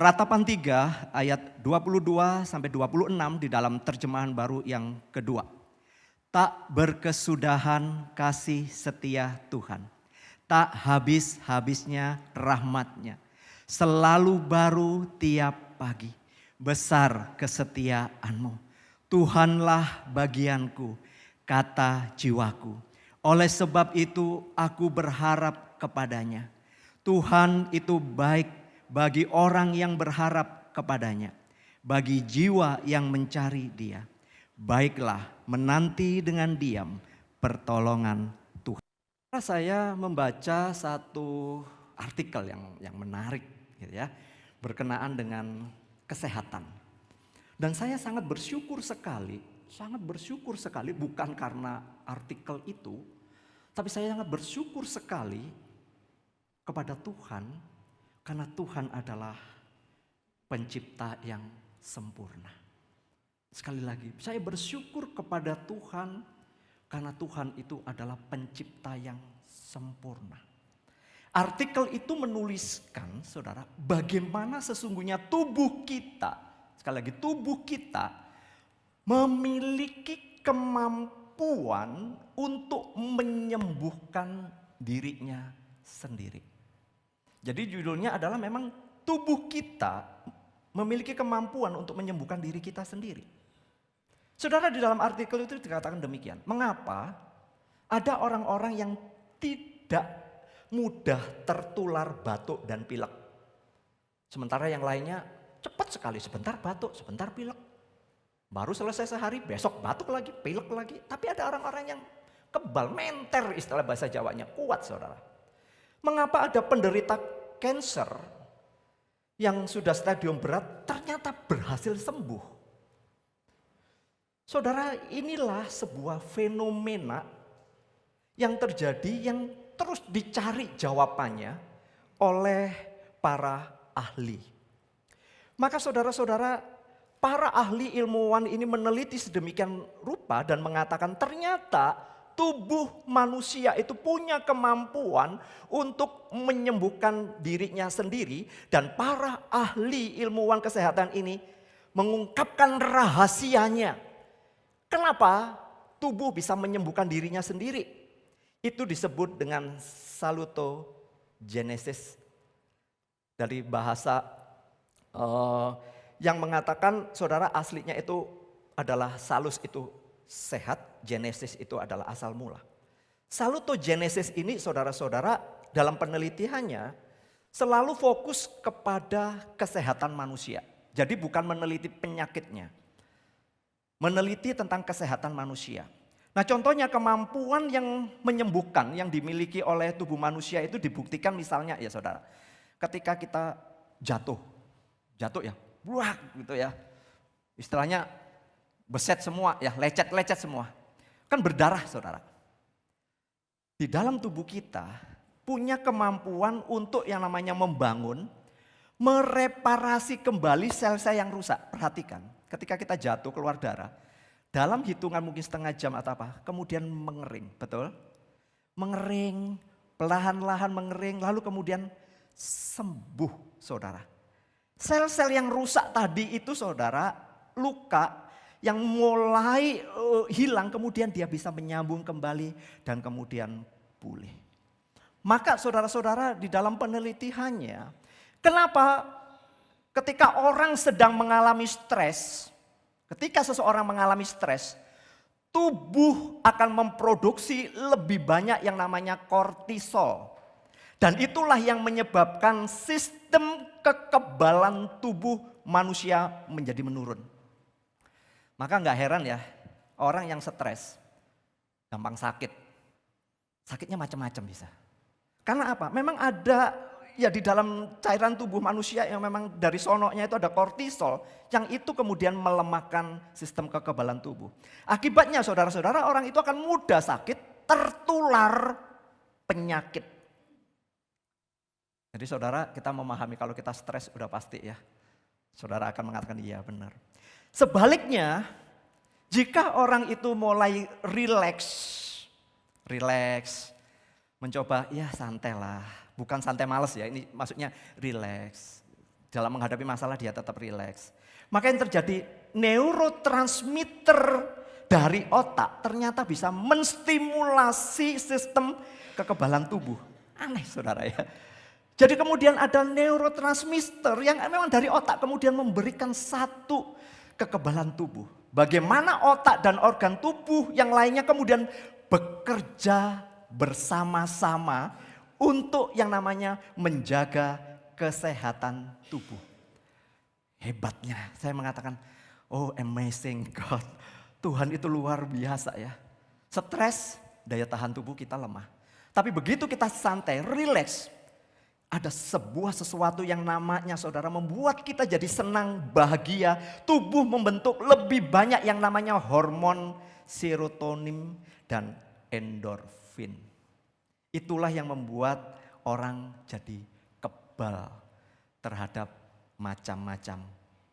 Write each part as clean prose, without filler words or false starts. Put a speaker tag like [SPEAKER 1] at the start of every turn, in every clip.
[SPEAKER 1] Ratapan 3 ayat 22 sampai 26 di dalam terjemahan baru yang kedua. Tak berkesudahan kasih setia Tuhan. Tak habis-habisnya rahmatnya. Selalu baru tiap pagi. Besar kesetiaanmu. Tuhanlah bagianku, kata jiwaku. Oleh sebab itu aku berharap kepadanya. Tuhan itu baik bagi orang yang berharap kepadanya, bagi jiwa yang mencari Dia. Baiklah menanti dengan diam pertolongan Tuhan. Saya membaca satu artikel yang menarik gitu ya, berkenaan dengan kesehatan. Dan saya sangat bersyukur sekali bukan karena artikel itu, tapi saya sangat bersyukur sekali kepada Tuhan. Karena Tuhan adalah pencipta yang sempurna. Sekali lagi, saya bersyukur kepada Tuhan karena Tuhan itu adalah pencipta yang sempurna. Artikel itu menuliskan, saudara, bagaimana sesungguhnya tubuh kita, sekali lagi tubuh kita memiliki kemampuan untuk menyembuhkan dirinya sendiri. Jadi judulnya adalah memang tubuh kita memiliki kemampuan untuk menyembuhkan diri kita sendiri. Saudara, di dalam artikel itu dikatakan demikian. Mengapa ada orang-orang yang tidak mudah tertular batuk dan pilek. Sementara yang lainnya cepat sekali, sebentar batuk, sebentar pilek. Baru selesai sehari, besok batuk lagi, pilek lagi. Tapi ada orang-orang yang kebal, menter istilah bahasa Jawanya, kuat saudara. Mengapa ada penderita kanker yang sudah stadium berat ternyata berhasil sembuh? Saudara, inilah sebuah fenomena yang terjadi yang terus dicari jawabannya oleh para ahli. Maka saudara-saudara, para ahli ilmuwan ini meneliti sedemikian rupa dan mengatakan ternyata tubuh manusia itu punya kemampuan untuk menyembuhkan dirinya sendiri. Dan para ahli ilmuwan kesehatan ini mengungkapkan rahasianya. Kenapa tubuh bisa menyembuhkan dirinya sendiri? Itu disebut dengan salutogenesis. Dari bahasa yang mengatakan saudara aslinya itu adalah salus itu sehat, genesis itu adalah asal mula. Salutogenesis ini saudara-saudara dalam penelitiannya selalu fokus kepada kesehatan manusia. Jadi bukan meneliti penyakitnya. Meneliti tentang kesehatan manusia. Nah, contohnya kemampuan yang menyembuhkan yang dimiliki oleh tubuh manusia itu dibuktikan misalnya ya saudara. Ketika kita jatuh ya, buah gitu ya. Istilahnya beset semua ya, lecet-lecet semua. Kan berdarah saudara. Di dalam tubuh kita punya kemampuan untuk yang namanya membangun, mereparasi kembali sel-sel yang rusak. Perhatikan, ketika kita jatuh keluar darah, dalam hitungan mungkin setengah jam atau apa, kemudian mengering, betul? Mengering, perlahan-lahan mengering, lalu kemudian sembuh saudara. Sel-sel yang rusak tadi itu saudara, luka yang mulai hilang kemudian dia bisa menyambung kembali dan kemudian pulih. Maka saudara-saudara di dalam penelitiannya, kenapa ketika orang sedang mengalami stres, ketika seseorang mengalami stres, tubuh akan memproduksi lebih banyak yang namanya kortisol. Dan itulah yang menyebabkan sistem kekebalan tubuh manusia menjadi menurun. Maka nggak heran ya, orang yang stres, gampang sakit. Sakitnya macam-macam bisa. Karena apa? Memang ada ya di dalam cairan tubuh manusia yang memang dari sonoknya itu ada kortisol. Yang itu kemudian melemahkan sistem kekebalan tubuh. Akibatnya saudara-saudara orang itu akan mudah sakit, tertular penyakit. Jadi saudara kita memahami kalau kita stres udah pasti ya. Saudara akan mengatakan iya benar. Sebaliknya, jika orang itu mulai rileks, mencoba ya santai lah, bukan santai males ya, ini maksudnya rileks. Dalam menghadapi masalah dia tetap rileks. Maka yang terjadi, neurotransmitter dari otak ternyata bisa menstimulasi sistem kekebalan tubuh. Aneh saudara ya. Jadi kemudian ada neurotransmitter yang memang dari otak kemudian memberikan satu kekebalan tubuh. Bagaimana otak dan organ tubuh yang lainnya kemudian bekerja bersama-sama untuk yang namanya menjaga kesehatan tubuh. Hebatnya, saya mengatakan, oh amazing God. Tuhan itu luar biasa ya. Stres, daya tahan tubuh kita lemah. Tapi begitu kita santai, relax, ada sebuah sesuatu yang namanya saudara membuat kita jadi senang, bahagia. Tubuh membentuk lebih banyak yang namanya hormon serotonin dan endorfin. Itulah yang membuat orang jadi kebal terhadap macam-macam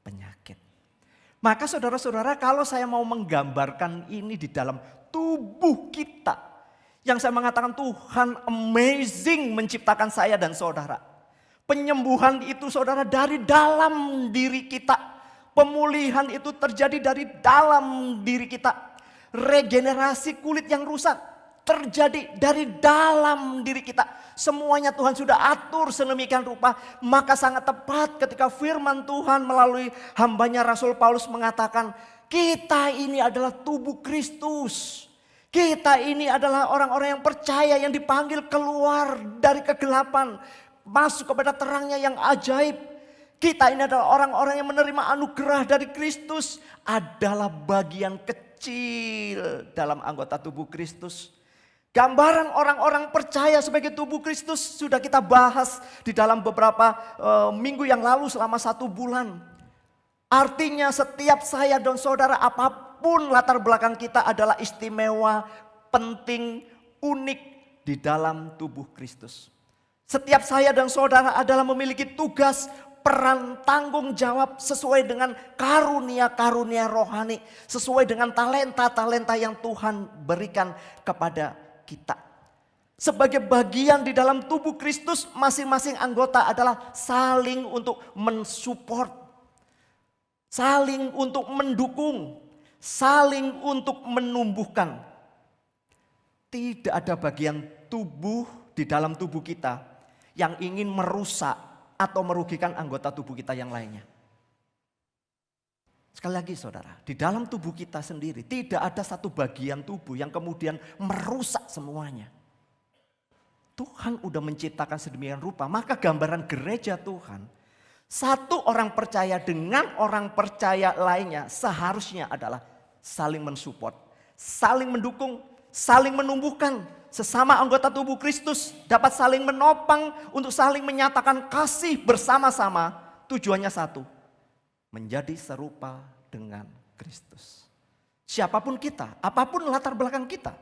[SPEAKER 1] penyakit. Maka saudara-saudara, kalau saya mau menggambarkan ini di dalam tubuh kita, yang saya mengatakan Tuhan amazing menciptakan saya dan saudara. Penyembuhan itu saudara dari dalam diri kita. Pemulihan itu terjadi dari dalam diri kita. Regenerasi kulit yang rusak terjadi dari dalam diri kita. Semuanya Tuhan sudah atur sedemikian rupa. Maka sangat tepat ketika firman Tuhan melalui hambanya Rasul Paulus mengatakan, kita ini adalah tubuh Kristus. Kita ini adalah orang-orang yang percaya, yang dipanggil keluar dari kegelapan, masuk kepada terangnya yang ajaib. Kita ini adalah orang-orang yang menerima anugerah dari Kristus, adalah bagian kecil dalam anggota tubuh Kristus. Gambaran orang-orang percaya sebagai tubuh Kristus sudah kita bahas di dalam beberapa minggu yang lalu selama 1 bulan. Artinya setiap saya dan saudara apapun latar belakang kita adalah istimewa, penting, unik di dalam tubuh Kristus. Setiap saya dan saudara adalah memiliki tugas, peran, tanggung jawab sesuai dengan karunia-karunia rohani. Sesuai dengan talenta-talenta yang Tuhan berikan kepada kita. Sebagai bagian di dalam tubuh Kristus, masing-masing anggota adalah saling untuk mensupport, saling untuk mendukung, saling untuk menumbuhkan. Tidak ada bagian tubuh di dalam tubuh kita yang ingin merusak atau merugikan anggota tubuh kita yang lainnya. Sekali lagi saudara, di dalam tubuh kita sendiri tidak ada satu bagian tubuh yang kemudian merusak semuanya. Tuhan udah menciptakan sedemikian rupa, maka gambaran gereja Tuhan, satu orang percaya dengan orang percaya lainnya seharusnya adalah saling mensupport, saling mendukung, saling menumbuhkan. Sesama anggota tubuh Kristus dapat saling menopang untuk saling menyatakan kasih bersama-sama. Tujuannya satu, menjadi serupa dengan Kristus. Siapapun kita, apapun latar belakang kita.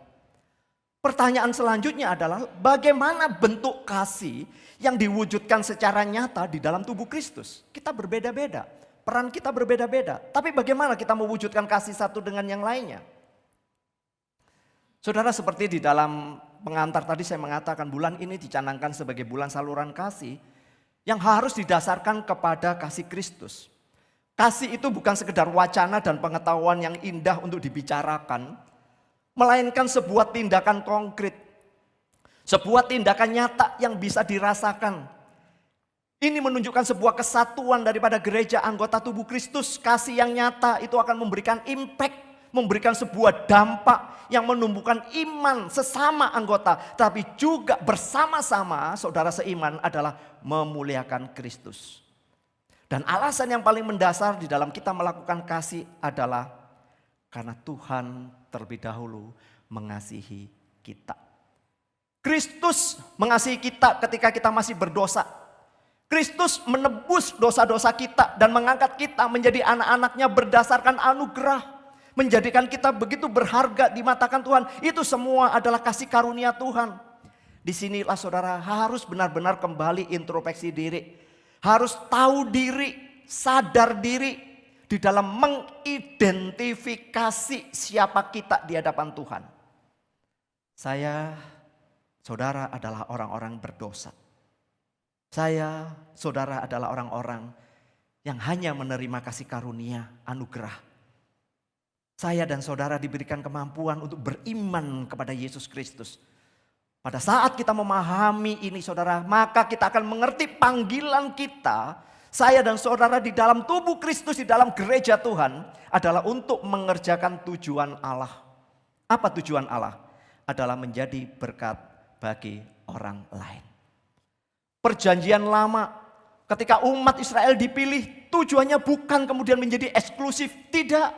[SPEAKER 1] Pertanyaan selanjutnya adalah bagaimana bentuk kasih yang diwujudkan secara nyata di dalam tubuh Kristus. Kita berbeda-beda, peran kita berbeda-beda. Tapi bagaimana kita mewujudkan kasih satu dengan yang lainnya? Saudara, seperti di dalam pengantar tadi saya mengatakan bulan ini dicanangkan sebagai bulan saluran kasih yang harus didasarkan kepada kasih Kristus. Kasih itu bukan sekedar wacana dan pengetahuan yang indah untuk dibicarakan, melainkan sebuah tindakan konkret. Sebuah tindakan nyata yang bisa dirasakan. Ini menunjukkan sebuah kesatuan daripada gereja anggota tubuh Kristus. Kasih yang nyata itu akan memberikan impact, memberikan sebuah dampak yang menumbuhkan iman sesama anggota. Tapi juga bersama-sama saudara seiman adalah memuliakan Kristus. Dan alasan yang paling mendasar di dalam kita melakukan kasih adalah karena Tuhan terlebih dahulu mengasihi kita. Kristus mengasihi kita ketika kita masih berdosa. Kristus menebus dosa-dosa kita dan mengangkat kita menjadi anak-anaknya berdasarkan anugerah. Menjadikan kita begitu berharga di mata Tuhan. Itu semua adalah kasih karunia Tuhan. Disinilah saudara harus benar-benar kembali introspeksi diri. Harus tahu diri, sadar diri di dalam mengidentifikasi siapa kita di hadapan Tuhan. Saya, saudara adalah orang-orang berdosa. Saya, saudara adalah orang-orang yang hanya menerima kasih karunia, anugerah. Saya dan saudara diberikan kemampuan untuk beriman kepada Yesus Kristus. Pada saat kita memahami ini saudara, maka kita akan mengerti panggilan kita, saya dan saudara di dalam tubuh Kristus, di dalam gereja Tuhan, adalah untuk mengerjakan tujuan Allah. Apa tujuan Allah? Adalah menjadi berkat bagi orang lain. Perjanjian lama, ketika umat Israel dipilih, tujuannya bukan kemudian menjadi eksklusif, tidak.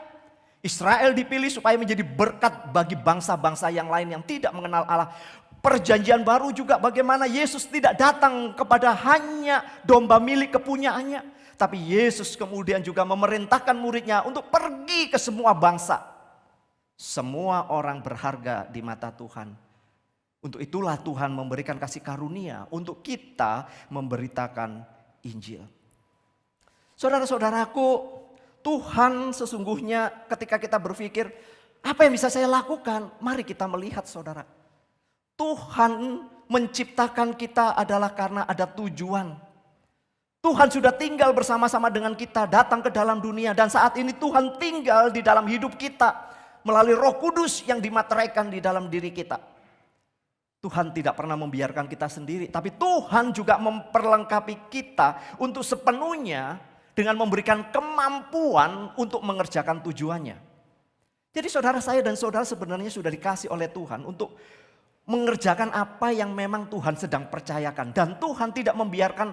[SPEAKER 1] Israel dipilih supaya menjadi berkat bagi bangsa-bangsa yang lain yang tidak mengenal Allah. Perjanjian baru juga bagaimana Yesus tidak datang kepada hanya domba milik kepunyaannya. Tapi Yesus kemudian juga memerintahkan muridnya untuk pergi ke semua bangsa. Semua orang berharga di mata Tuhan. Untuk itulah Tuhan memberikan kasih karunia untuk kita memberitakan Injil. Saudara-saudaraku, Tuhan sesungguhnya ketika kita berpikir, apa yang bisa saya lakukan? Mari kita melihat saudara. Tuhan menciptakan kita adalah karena ada tujuan. Tuhan sudah tinggal bersama-sama dengan kita, datang ke dalam dunia. Dan saat ini Tuhan tinggal di dalam hidup kita melalui Roh Kudus yang dimateraikan di dalam diri kita. Tuhan tidak pernah membiarkan kita sendiri, tapi Tuhan juga memperlengkapi kita untuk sepenuhnya dengan memberikan kemampuan untuk mengerjakan tujuannya. Jadi saudara, saya dan saudara sebenarnya sudah dikasih oleh Tuhan untuk mengerjakan apa yang memang Tuhan sedang percayakan. Dan Tuhan tidak membiarkan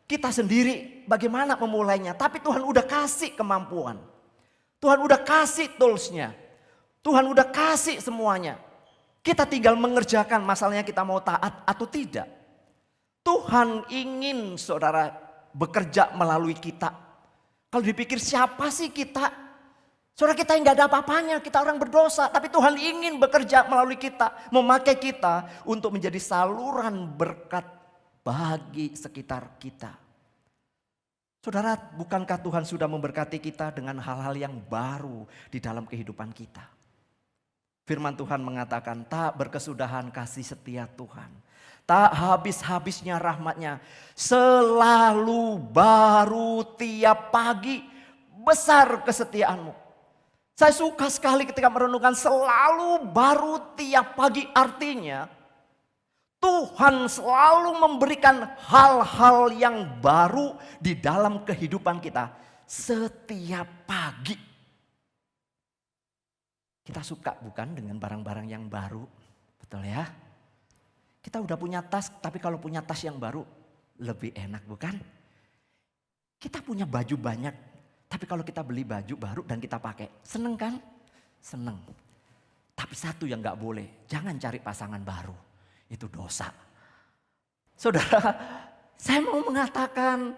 [SPEAKER 1] kita sendiri bagaimana memulainya. Tapi Tuhan udah kasih kemampuan. Tuhan udah kasih toolsnya. Tuhan udah kasih semuanya. Kita tinggal mengerjakan, masalahnya kita mau taat atau tidak. Tuhan ingin saudara bekerja melalui kita. Kalau dipikir siapa sih kita? Saudara, kita nggak ada apa-apanya, kita orang berdosa. Tapi Tuhan ingin bekerja melalui kita, memakai kita untuk menjadi saluran berkat bagi sekitar kita. Saudara, bukankah Tuhan sudah memberkati kita dengan hal-hal yang baru di dalam kehidupan kita? Firman Tuhan mengatakan, tak berkesudahan kasih setia Tuhan. Tak habis-habisnya rahmatnya, selalu baru tiap pagi, besar kesetiaanmu. Saya suka sekali ketika merenungkan selalu baru tiap pagi, artinya Tuhan selalu memberikan hal-hal yang baru di dalam kehidupan kita setiap pagi. Kita suka bukan dengan barang-barang yang baru, betul ya? Kita udah punya tas, tapi kalau punya tas yang baru lebih enak bukan? Kita punya baju banyak, tapi kalau kita beli baju baru dan kita pakai, seneng kan? Seneng. Tapi satu yang gak boleh, jangan cari pasangan baru. Itu dosa. Saudara, saya mau mengatakan,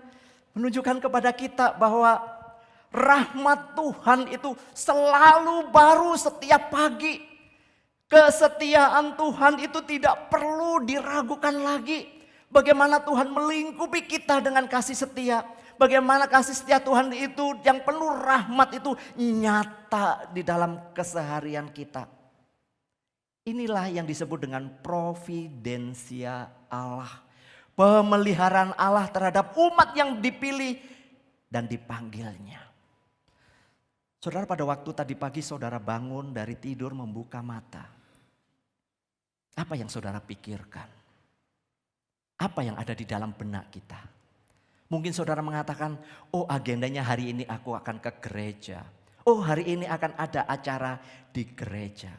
[SPEAKER 1] menunjukkan kepada kita bahwa rahmat Tuhan itu selalu baru setiap pagi. Kesetiaan Tuhan itu tidak perlu diragukan lagi. Bagaimana Tuhan melingkupi kita dengan kasih setia. Bagaimana kasih setia Tuhan itu yang penuh rahmat itu nyata di dalam keseharian kita. Inilah yang disebut dengan providensia Allah. Pemeliharaan Allah terhadap umat yang dipilih dan dipanggilnya. Saudara, pada waktu tadi pagi saudara bangun dari tidur membuka mata. Apa yang saudara pikirkan? Apa yang ada di dalam benak kita? Mungkin saudara mengatakan, oh agendanya hari ini aku akan ke gereja. Oh hari ini akan ada acara di gereja.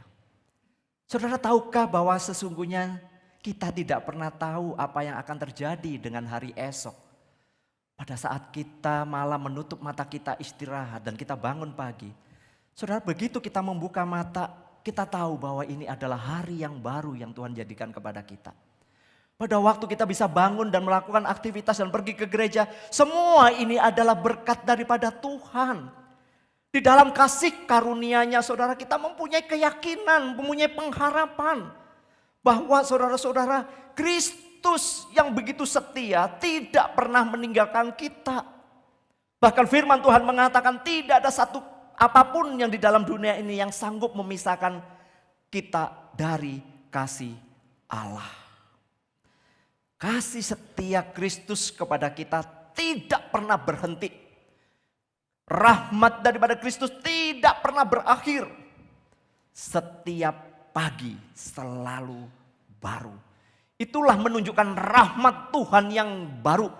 [SPEAKER 1] Saudara tahukah bahwa sesungguhnya kita tidak pernah tahu apa yang akan terjadi dengan hari esok. Pada saat kita malam menutup mata kita istirahat dan kita bangun pagi. Saudara, begitu kita membuka mata, kita tahu bahwa ini adalah hari yang baru yang Tuhan jadikan kepada kita. Pada waktu kita bisa bangun dan melakukan aktivitas dan pergi ke gereja, semua ini adalah berkat daripada Tuhan. Di dalam kasih karunia-Nya saudara, kita mempunyai keyakinan, mempunyai pengharapan. Bahwa saudara-saudara, Kristus yang begitu setia tidak pernah meninggalkan kita. Bahkan firman Tuhan mengatakan tidak ada satu apapun yang di dalam dunia ini yang sanggup memisahkan kita dari kasih Allah. Kasih setia Kristus kepada kita tidak pernah berhenti. Rahmat daripada Kristus tidak pernah berakhir. Setiap pagi selalu baru. Itulah menunjukkan rahmat Tuhan yang baru.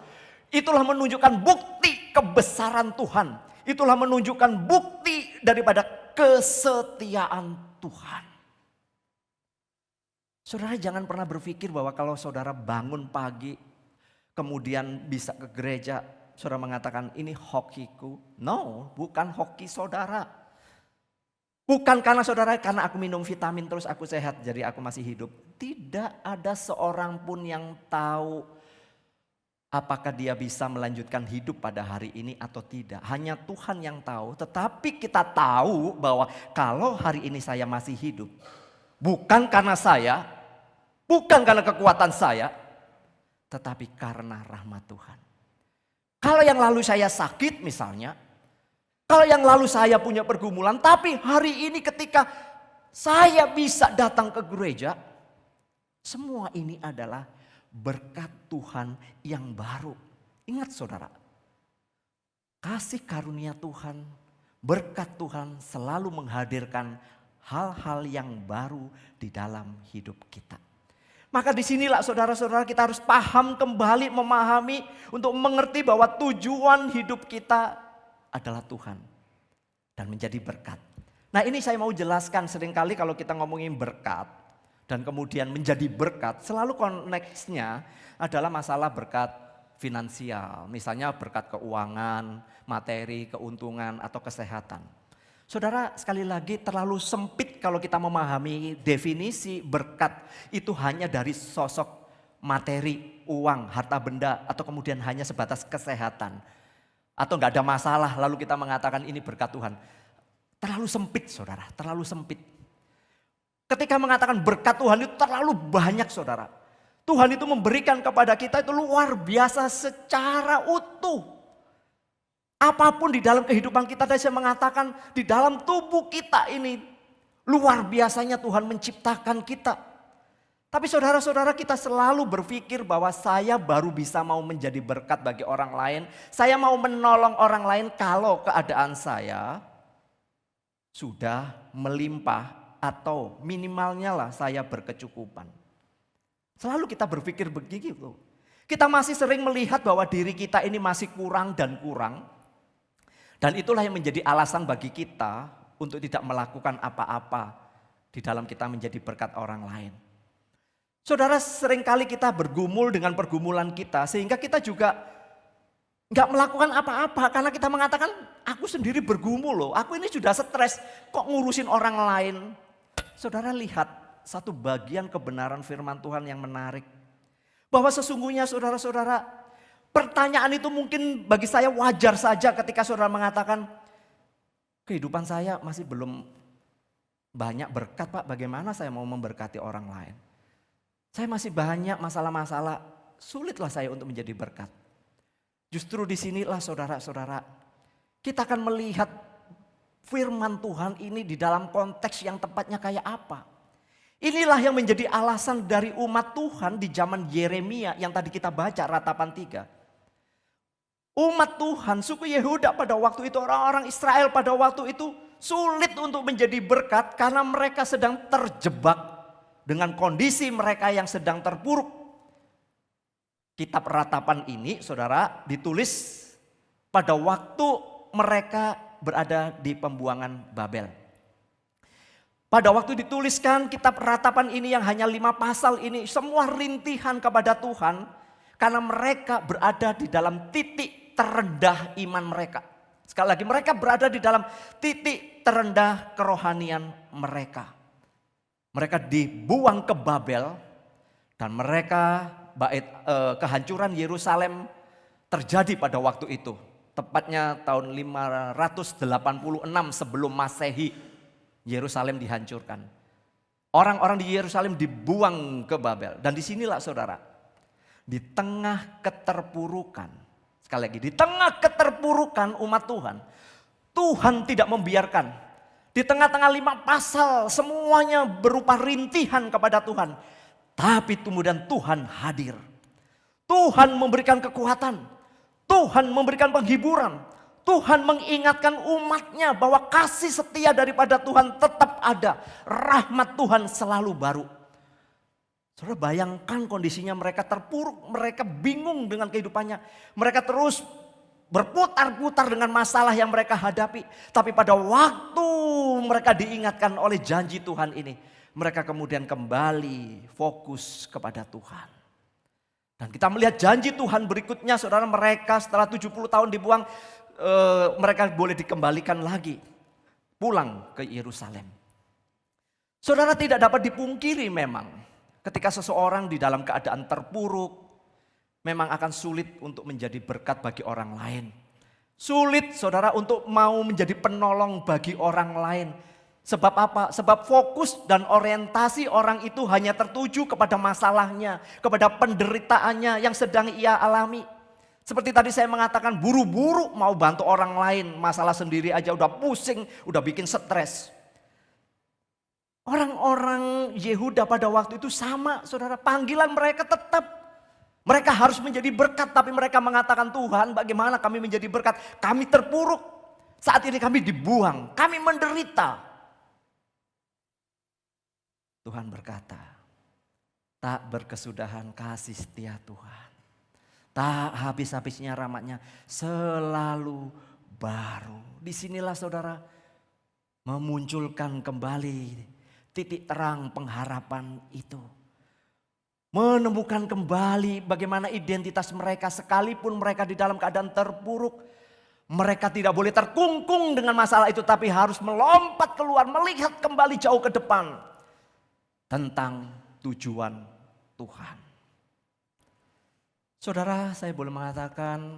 [SPEAKER 1] Itulah menunjukkan bukti kebesaran Tuhan. Itulah menunjukkan bukti daripada kesetiaan Tuhan. Saudara jangan pernah berpikir bahwa kalau saudara bangun pagi, kemudian bisa ke gereja, saudara mengatakan ini hokiku. No, bukan hoki saudara. Bukan karena aku minum vitamin terus aku sehat jadi aku masih hidup. Tidak ada seorang pun yang tahu apakah dia bisa melanjutkan hidup pada hari ini atau tidak. Hanya Tuhan yang tahu. Tetapi kita tahu bahwa kalau hari ini saya masih hidup, bukan karena saya, bukan karena kekuatan saya, tetapi karena rahmat Tuhan. Kalau yang lalu saya sakit misalnya, kalau yang lalu saya punya pergumulan, tapi hari ini ketika saya bisa datang ke gereja, semua ini adalah berkat Tuhan yang baru. Ingat saudara, kasih karunia Tuhan, berkat Tuhan selalu menghadirkan hal-hal yang baru di dalam hidup kita. Maka disinilah saudara-saudara kita harus paham kembali, memahami untuk mengerti bahwa tujuan hidup kita adalah Tuhan dan menjadi berkat. Nah ini saya mau jelaskan, seringkali kalau kita ngomongin berkat dan kemudian menjadi berkat, selalu konteksnya adalah masalah berkat finansial. Misalnya berkat keuangan, materi, keuntungan atau kesehatan. Saudara sekali lagi terlalu sempit kalau kita memahami definisi berkat itu hanya dari sosok materi, uang, harta benda atau kemudian hanya sebatas kesehatan. Atau nggak ada masalah lalu kita mengatakan ini berkat Tuhan. Terlalu sempit saudara, terlalu sempit. Ketika mengatakan berkat Tuhan itu terlalu banyak saudara. Tuhan itu memberikan kepada kita itu luar biasa secara utuh. Apapun di dalam kehidupan kita, tadi saya mengatakan di dalam tubuh kita ini luar biasanya Tuhan menciptakan kita. Tapi saudara-saudara kita selalu berpikir bahwa saya baru bisa mau menjadi berkat bagi orang lain. Saya mau menolong orang lain kalau keadaan saya sudah melimpah atau minimalnya lah saya berkecukupan. Selalu kita berpikir begitu. Kita masih sering melihat bahwa diri kita ini masih kurang dan kurang. Dan itulah yang menjadi alasan bagi kita untuk tidak melakukan apa-apa di dalam kita menjadi berkat orang lain. Saudara seringkali kita bergumul dengan pergumulan kita sehingga kita juga nggak melakukan apa-apa karena kita mengatakan aku sendiri bergumul loh, aku ini sudah stres kok ngurusin orang lain. Saudara lihat satu bagian kebenaran firman Tuhan yang menarik. Bahwa sesungguhnya saudara-saudara pertanyaan itu mungkin bagi saya wajar saja ketika saudara mengatakan kehidupan saya masih belum banyak berkat Pak, bagaimana saya mau memberkati orang lain. Saya masih banyak masalah-masalah, sulitlah saya untuk menjadi berkat. Justru disinilah saudara-saudara, kita akan melihat firman Tuhan ini di dalam konteks yang tepatnya kayak apa. Inilah yang menjadi alasan dari umat Tuhan di zaman Yeremia yang tadi kita baca ratapan 3. Umat Tuhan, suku Yehuda pada waktu itu, orang-orang Israel pada waktu itu sulit untuk menjadi berkat karena mereka sedang terjebak dengan kondisi mereka yang sedang terpuruk. Kitab ratapan ini saudara ditulis pada waktu mereka berada di pembuangan Babel. Pada waktu dituliskan kitab ratapan ini yang hanya 5 pasal ini semua rintihan kepada Tuhan. Karena mereka berada di dalam titik terendah iman mereka. Sekali lagi mereka berada di dalam titik terendah kerohanian mereka. Mereka dibuang ke Babel dan mereka kehancuran Yerusalem terjadi pada waktu itu. Tepatnya tahun 586 sebelum Masehi Yerusalem dihancurkan. Orang-orang di Yerusalem dibuang ke Babel dan disinilah saudara. Di tengah keterpurukan, sekali lagi di tengah keterpurukan umat Tuhan. Tuhan tidak membiarkan. Di tengah-tengah 5 pasal semuanya berupa rintihan kepada Tuhan. Tapi kemudian Tuhan hadir. Tuhan memberikan kekuatan. Tuhan memberikan penghiburan. Tuhan mengingatkan umatnya bahwa kasih setia daripada Tuhan tetap ada. Rahmat Tuhan selalu baru. Saudara bayangkan kondisinya mereka terpuruk, mereka bingung dengan kehidupannya. Mereka terus berputar-putar dengan masalah yang mereka hadapi. Tapi pada waktu mereka diingatkan oleh janji Tuhan ini, mereka kemudian kembali fokus kepada Tuhan. Dan kita melihat janji Tuhan berikutnya, saudara, mereka setelah 70 tahun dibuang, mereka boleh dikembalikan lagi pulang ke Yerusalem. Saudara, tidak dapat dipungkiri memang ketika seseorang di dalam keadaan terpuruk memang akan sulit untuk menjadi berkat bagi orang lain. Sulit saudara untuk mau menjadi penolong bagi orang lain. Sebab apa? Sebab fokus dan orientasi orang itu hanya tertuju kepada masalahnya, kepada penderitaannya yang sedang ia alami. Seperti tadi saya mengatakan, buru-buru mau bantu orang lain, masalah sendiri aja udah pusing, udah bikin stres. Orang-orang Yehuda pada waktu itu sama, saudara, panggilan mereka tetap. Mereka harus menjadi berkat, tapi mereka mengatakan, Tuhan bagaimana kami menjadi berkat? Kami terpuruk, saat ini kami dibuang, kami menderita. Tuhan berkata, tak berkesudahan kasih setia Tuhan. Tak habis-habisnya rahmatnya, selalu baru. Disinilah saudara memunculkan kembali titik terang pengharapan itu. Menemukan kembali bagaimana identitas mereka sekalipun mereka di dalam keadaan terpuruk. Mereka tidak boleh terkungkung dengan masalah itu, tapi harus melompat keluar, melihat kembali jauh ke depan tentang tujuan Tuhan. Saudara, saya boleh mengatakan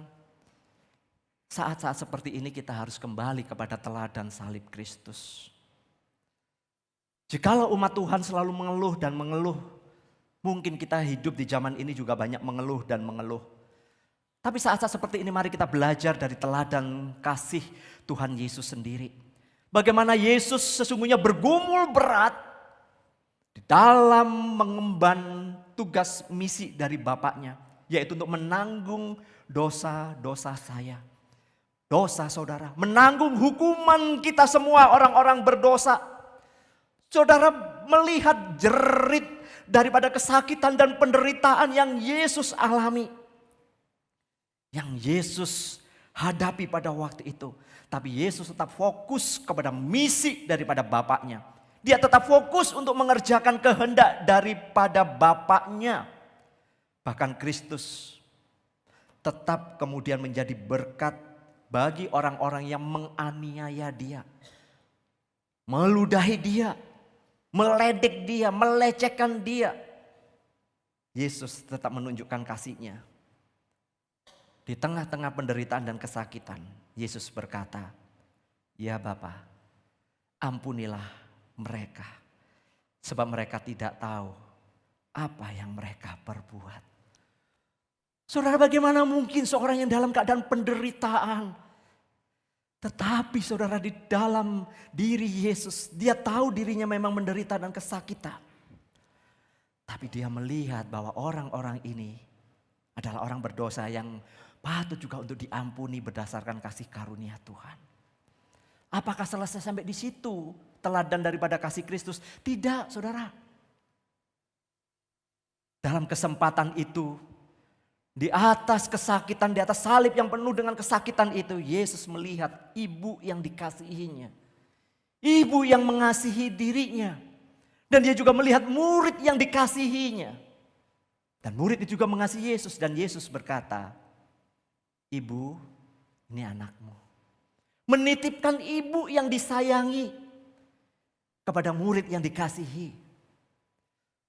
[SPEAKER 1] saat-saat seperti ini kita harus kembali kepada teladan salib Kristus. Jikalau umat Tuhan selalu mengeluh dan mengeluh, mungkin kita hidup di zaman ini juga banyak mengeluh dan mengeluh. Tapi saat-saat seperti ini mari kita belajar dari teladan kasih Tuhan Yesus sendiri. Bagaimana Yesus sesungguhnya bergumul berat di dalam mengemban tugas misi dari Bapaknya. Yaitu untuk menanggung dosa-dosa saya. Dosa saudara. Menanggung hukuman kita semua orang-orang berdosa. Saudara melihat jerit daripada kesakitan dan penderitaan yang Yesus alami. Yang Yesus hadapi pada waktu itu. Tapi Yesus tetap fokus kepada misi daripada Bapaknya. Dia tetap fokus untuk mengerjakan kehendak daripada Bapaknya. Bahkan Kristus tetap kemudian menjadi berkat bagi orang-orang yang menganiaya dia. Meludahi dia, meledek dia, melecehkan dia. Yesus tetap menunjukkan kasih-Nya. Di tengah-tengah penderitaan dan kesakitan, Yesus berkata, "Ya Bapa, ampunilah mereka, sebab mereka tidak tahu apa yang mereka perbuat." Saudara, bagaimana mungkin seorang yang dalam keadaan penderitaan, tetapi saudara di dalam diri Yesus, dia tahu dirinya memang menderita dan kesakitan. Tapi dia melihat bahwa orang-orang ini adalah orang berdosa yang patut juga untuk diampuni berdasarkan kasih karunia Tuhan. Apakah selesai sampai di situ teladan daripada kasih Kristus? Tidak, saudara. Dalam kesempatan itu, di atas kesakitan, di atas salib yang penuh dengan kesakitan itu, Yesus melihat ibu yang dikasihinya. Ibu yang mengasihi dirinya. Dan dia juga melihat murid yang dikasihinya. Dan murid itu juga mengasihi Yesus. Dan Yesus berkata, "Ibu, ini anakmu." Menitipkan ibu yang disayangi kepada murid yang dikasihi.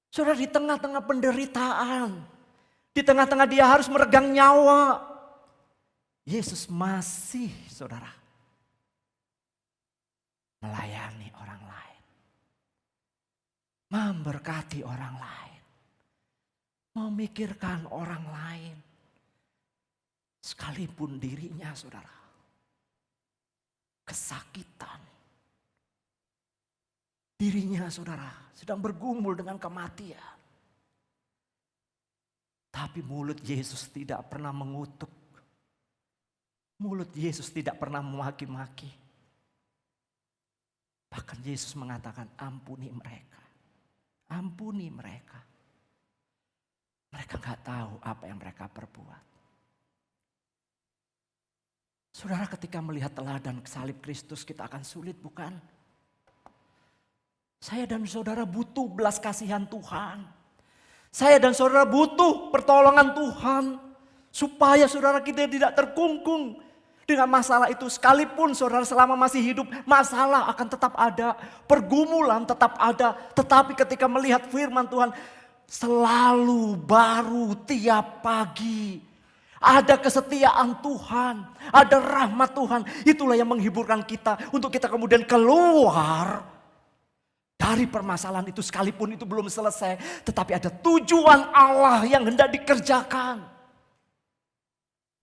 [SPEAKER 1] Saudara, di tengah-tengah penderitaan, di tengah-tengah dia harus meregang nyawa, Yesus masih, saudara, melayani orang lain. Memberkati orang lain. Memikirkan orang lain. Sekalipun dirinya, saudara, kesakitan. Dirinya, saudara, sedang bergumul dengan kematian. Tapi mulut Yesus tidak pernah mengutuk. Mulut Yesus tidak pernah memaki-maki. Bahkan Yesus mengatakan, ampuni mereka. Ampuni mereka. Mereka nggak tahu apa yang mereka perbuat. Saudara, ketika melihat teladan salib Kristus, kita akan sulit, bukan? Saya dan saudara butuh belas kasihan Tuhan. Saya dan saudara butuh pertolongan Tuhan. Supaya saudara kita tidak terkungkung dengan masalah itu. Sekalipun saudara selama masih hidup, masalah akan tetap ada. Pergumulan tetap ada. Tetapi ketika melihat firman Tuhan, selalu baru tiap pagi. Ada kesetiaan Tuhan, ada rahmat Tuhan. Itulah yang menghiburkan kita untuk kita kemudian keluar dari permasalahan itu. Sekalipun itu belum selesai, tetapi ada tujuan Allah yang hendak dikerjakan.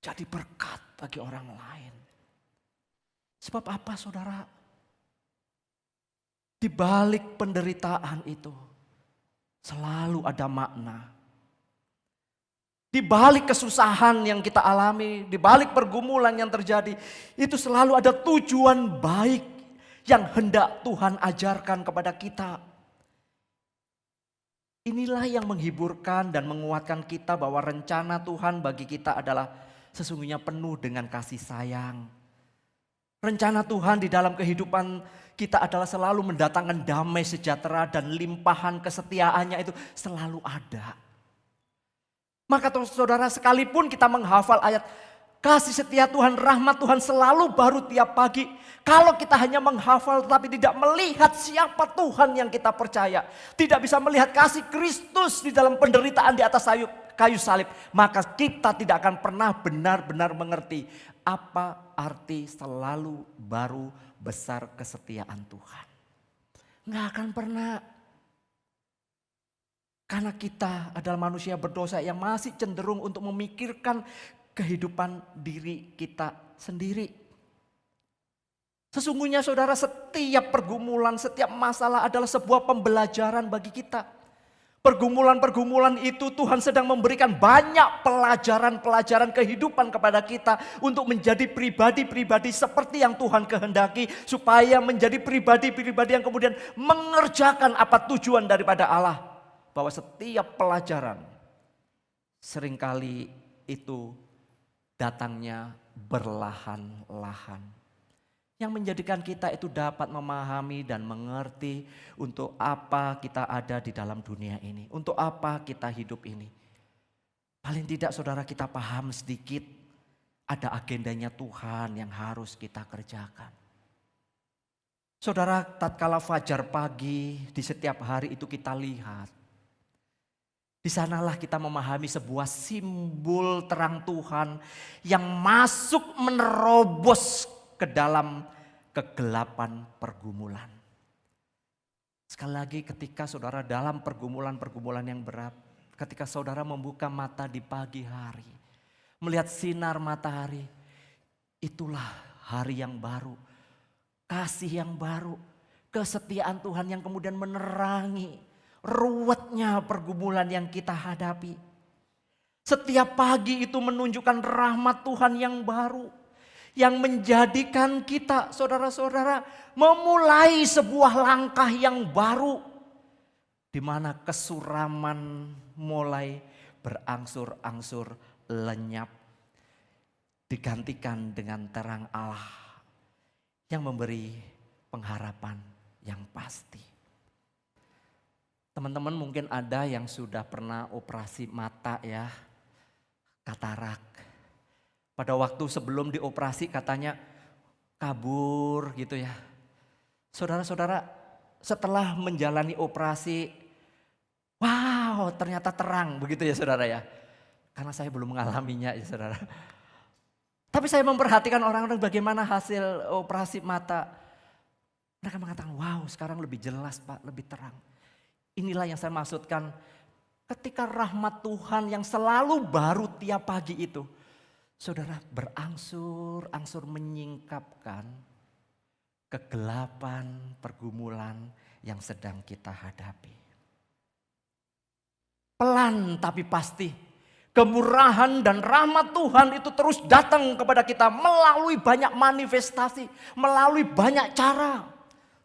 [SPEAKER 1] Jadi berkat bagi orang lain. Sebab apa saudara? Di balik penderitaan itu selalu ada makna. Di balik kesusahan yang kita alami, di balik pergumulan yang terjadi, itu selalu ada tujuan baik yang hendak Tuhan ajarkan kepada kita. Inilah yang menghiburkan dan menguatkan kita bahwa rencana Tuhan bagi kita adalah sesungguhnya penuh dengan kasih sayang. Rencana Tuhan di dalam kehidupan kita adalah selalu mendatangkan damai sejahtera dan limpahan kesetiaannya itu selalu ada. Maka saudara, sekalipun kita menghafal ayat kasih setia Tuhan, rahmat Tuhan selalu baru tiap pagi. Kalau kita hanya menghafal tetapi tidak melihat siapa Tuhan yang kita percaya. Tidak bisa melihat kasih Kristus di dalam penderitaan di atas kayu salib. Maka kita tidak akan pernah benar-benar mengerti apa arti selalu baru besar kesetiaan Tuhan. Nggak akan pernah. Karena kita adalah manusia berdosa yang masih cenderung untuk memikirkan kehidupan diri kita sendiri. Sesungguhnya saudara, setiap pergumulan, setiap masalah adalah sebuah pembelajaran bagi kita. Pergumulan-pergumulan itu Tuhan sedang memberikan banyak pelajaran-pelajaran kehidupan kepada kita. Untuk menjadi pribadi-pribadi seperti yang Tuhan kehendaki. Supaya menjadi pribadi-pribadi yang kemudian mengerjakan apa tujuan daripada Allah. Bahwa setiap pelajaran seringkali itu datangnya berlahan-lahan. Yang menjadikan kita itu dapat memahami dan mengerti untuk apa kita ada di dalam dunia ini. Untuk apa kita hidup ini. Paling tidak saudara kita paham sedikit ada agendanya Tuhan yang harus kita kerjakan. Saudara, tatkala fajar pagi di setiap hari itu kita lihat. Di sanalah kita memahami sebuah simbol terang Tuhan yang masuk menerobos ke dalam kegelapan pergumulan. Sekali lagi ketika saudara dalam pergumulan-pergumulan yang berat, ketika saudara membuka mata di pagi hari, melihat sinar matahari, itulah hari yang baru, kasih yang baru, kesetiaan Tuhan yang kemudian menerangi ruwetnya pergumulan yang kita hadapi. Setiap pagi itu menunjukkan rahmat Tuhan yang baru. Yang menjadikan kita saudara-saudara memulai sebuah langkah yang baru. Di mana kesuraman mulai berangsur-angsur lenyap. Digantikan dengan terang Allah yang memberi pengharapan yang pasti. Teman-teman mungkin ada yang sudah pernah operasi mata ya, katarak. Pada waktu sebelum dioperasi katanya kabur gitu ya. Saudara-saudara setelah menjalani operasi, wow ternyata terang begitu ya saudara ya. Karena saya belum mengalaminya ya saudara. Tapi saya memperhatikan orang-orang bagaimana hasil operasi mata. Mereka mengatakan wow sekarang lebih jelas Pak, lebih terang. Inilah yang saya maksudkan ketika rahmat Tuhan yang selalu baru tiap pagi itu. Saudara berangsur-angsur menyingkapkan kegelapan pergumulan yang sedang kita hadapi. Pelan tapi pasti Kemurahan dan rahmat Tuhan itu terus datang kepada kita melalui banyak manifestasi, melalui banyak cara.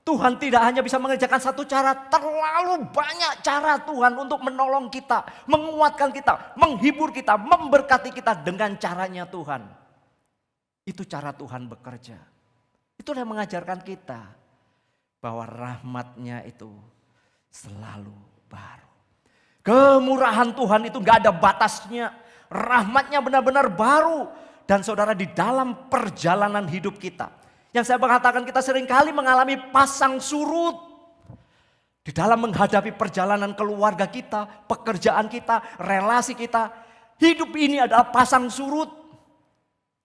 [SPEAKER 1] Tuhan tidak hanya bisa mengerjakan satu cara, terlalu banyak cara Tuhan untuk menolong kita, menguatkan kita, menghibur kita, memberkati kita dengan caranya Tuhan. Itu cara Tuhan bekerja. Itulah yang mengajarkan kita bahwa rahmatnya itu selalu baru. Kemurahan Tuhan itu gak ada batasnya. Rahmatnya benar-benar baru. Dan saudara, di dalam perjalanan hidup kita, yang saya mengatakan kita seringkali mengalami pasang surut. Di dalam menghadapi perjalanan keluarga kita, pekerjaan kita, relasi kita. Hidup ini adalah pasang surut.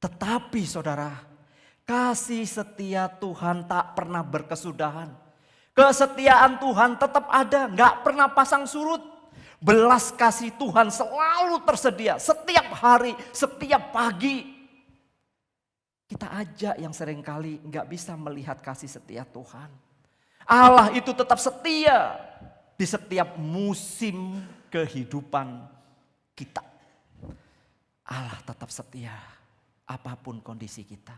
[SPEAKER 1] Tetapi saudara, kasih setia Tuhan tak pernah berkesudahan. Kesetiaan Tuhan tetap ada, gak pernah pasang surut. Belas kasih Tuhan selalu tersedia setiap hari, setiap pagi. Kita aja yang seringkali nggak bisa melihat kasih setia Tuhan. Allah itu tetap setia di setiap musim kehidupan kita. Allah tetap setia apapun kondisi kita.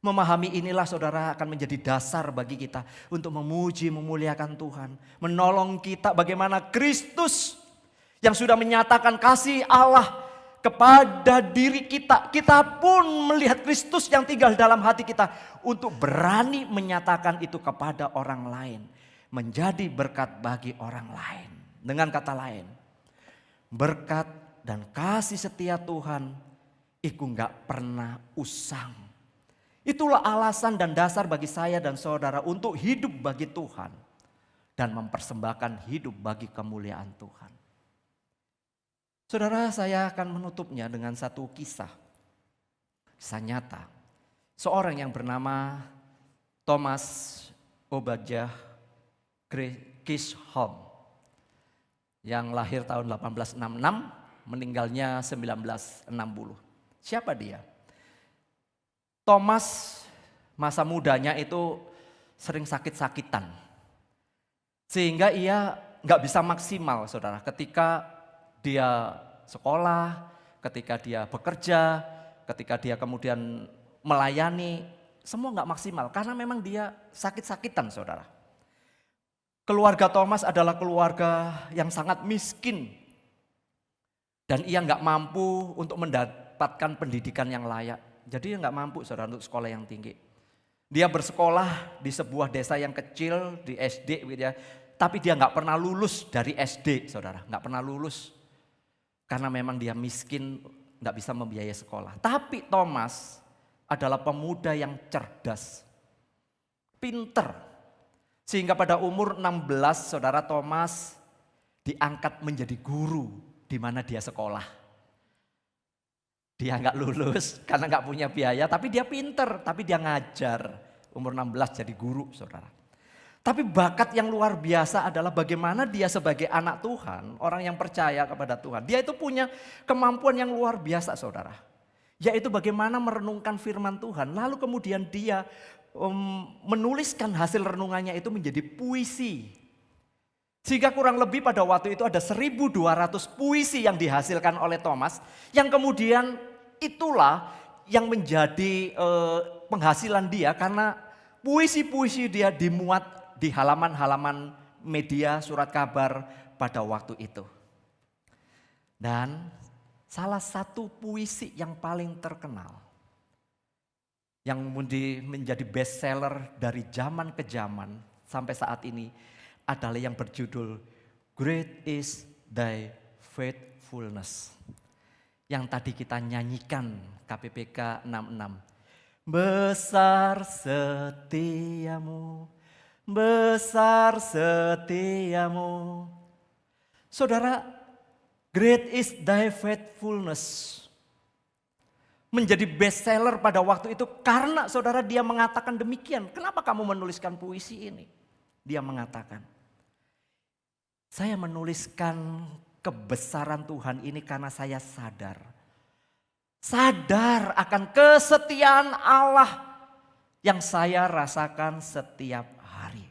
[SPEAKER 1] Memahami inilah saudara akan menjadi dasar bagi kita untuk memuji, memuliakan Tuhan. Menolong kita bagaimana Kristus yang sudah menyatakan kasih Allah kepada diri kita. Kita pun melihat Kristus yang tinggal dalam hati kita untuk berani menyatakan itu kepada orang lain. Menjadi berkat bagi orang lain. Dengan kata lain, berkat dan kasih setia Tuhan itu gak pernah usang. Itulah alasan dan dasar bagi saya dan saudara untuk hidup bagi Tuhan. Dan mempersembahkan hidup bagi kemuliaan Tuhan. Saudara, saya akan menutupnya dengan satu kisah. Kisah nyata. Seorang yang bernama Thomas Obadiah Chisholm. Yang lahir tahun 1866, meninggalnya 1960. Siapa dia? Thomas masa mudanya itu sering sakit-sakitan. Sehingga ia gak bisa maksimal saudara. Ketika dia sekolah, ketika dia bekerja, ketika dia kemudian melayani, semua gak maksimal. Karena memang dia sakit-sakitan saudara. Keluarga Thomas adalah keluarga yang sangat miskin. Dan ia gak mampu untuk mendapatkan pendidikan yang layak. Jadi dia nggak mampu saudara untuk sekolah yang tinggi. Dia bersekolah di sebuah desa yang kecil di SD gitu ya. Tapi dia nggak pernah lulus dari SD saudara. Nggak pernah lulus. Karena memang dia miskin nggak bisa membiayai sekolah. Tapi Thomas adalah pemuda yang cerdas. Pinter. Sehingga pada umur 16 saudara Thomas diangkat menjadi guru di mana dia sekolah. Dia nggak lulus karena nggak punya biaya, tapi dia pinter, tapi dia ngajar. Umur 16 jadi guru saudara. Tapi bakat yang luar biasa adalah bagaimana dia sebagai anak Tuhan, orang yang percaya kepada Tuhan. Dia itu punya kemampuan yang luar biasa saudara. Yaitu bagaimana merenungkan firman Tuhan, lalu kemudian dia menuliskan hasil renungannya itu menjadi puisi. Sehingga kurang lebih pada waktu itu ada 1.200 puisi yang dihasilkan oleh Thomas, yang kemudian itulah yang menjadi penghasilan dia karena puisi-puisi dia dimuat di halaman-halaman media surat kabar pada waktu itu. Dan salah satu puisi yang paling terkenal, yang menjadi bestseller dari zaman ke zaman sampai saat ini adalah yang berjudul Great is Thy Faithfulness. Yang tadi kita nyanyikan KPPK 66. Besar setiamu, besar setiamu. Saudara, great is thy faithfulness. Menjadi bestseller pada waktu itu karena saudara dia mengatakan demikian. Kenapa kamu menuliskan puisi ini? Dia mengatakan, saya menuliskan kebesaran Tuhan ini karena saya sadar. Sadar akan kesetiaan Allah yang saya rasakan setiap hari.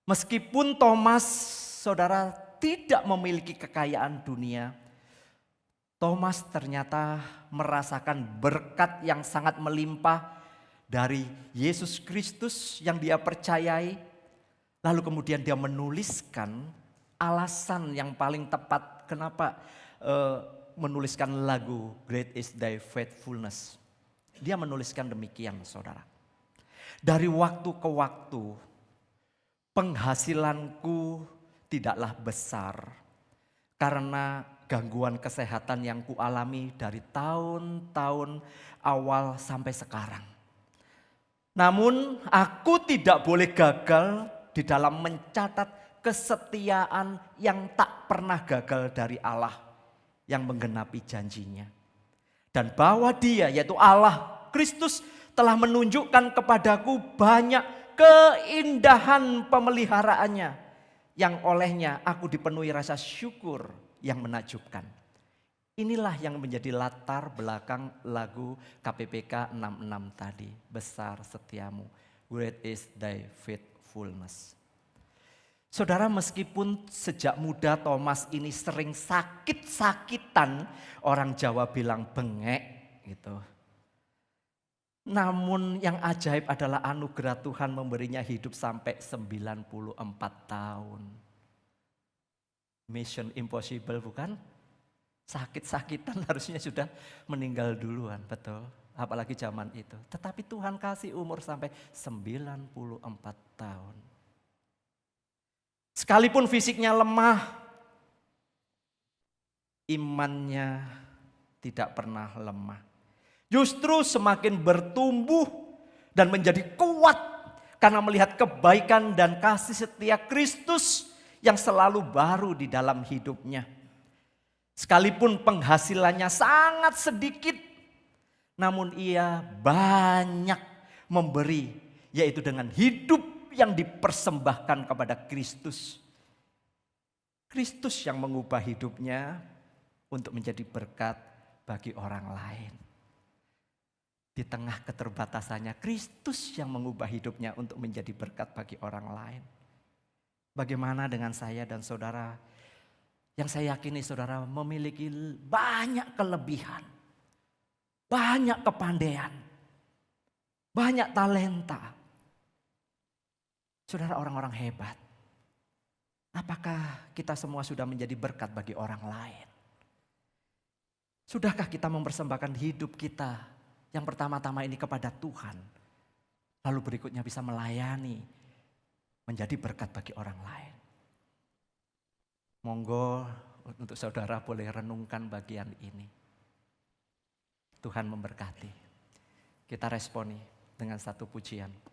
[SPEAKER 1] Meskipun Thomas, saudara, tidak memiliki kekayaan dunia. Thomas ternyata merasakan berkat yang sangat melimpah dari Yesus Kristus yang dia percayai. Lalu kemudian dia menuliskan alasan yang paling tepat kenapa menuliskan lagu Great is Thy Faithfulness. Dia menuliskan demikian, saudara. Dari waktu ke waktu penghasilanku tidaklah besar karena gangguan kesehatan yang kualami dari tahun-tahun awal sampai sekarang. Namun aku tidak boleh gagal di dalam mencatat kesetiaan yang tak pernah gagal dari Allah yang menggenapi janjinya. Dan bahwa dia yaitu Allah Kristus telah menunjukkan kepadaku banyak keindahan pemeliharaannya yang olehnya aku dipenuhi rasa syukur yang menakjubkan. Inilah yang menjadi latar belakang lagu KPPK 66 tadi. Besar setiamu, great is thy faithfulness. Saudara, meskipun sejak muda Thomas ini sering sakit-sakitan, orang Jawa bilang bengek gitu. Namun yang ajaib adalah anugerah Tuhan memberinya hidup sampai 94 tahun. Mission impossible bukan? Sakit-sakitan harusnya sudah meninggal duluan, betul. Apalagi zaman itu. Tetapi Tuhan kasih umur sampai 94 tahun. Sekalipun fisiknya lemah, imannya tidak pernah lemah. Justru semakin bertumbuh dan menjadi kuat karena melihat kebaikan dan kasih setia Kristus yang selalu baru di dalam hidupnya. Sekalipun penghasilannya sangat sedikit, namun ia banyak memberi, yaitu dengan hidup yang dipersembahkan kepada Kristus. Kristus yang mengubah hidupnya untuk menjadi berkat bagi orang lain. Di tengah keterbatasannya, Kristus yang mengubah hidupnya untuk menjadi berkat bagi orang lain. Bagaimana dengan saya dan saudara? Yang saya yakini saudara memiliki banyak kelebihan, banyak kepandaian, banyak talenta. Saudara, orang-orang hebat. Apakah kita semua sudah menjadi berkat bagi orang lain? Sudahkah kita mempersembahkan hidup kita yang pertama-tama ini kepada Tuhan, lalu berikutnya bisa melayani, menjadi berkat bagi orang lain? Monggo untuk saudara boleh renungkan bagian ini. Tuhan memberkati. Kita responi dengan satu pujian.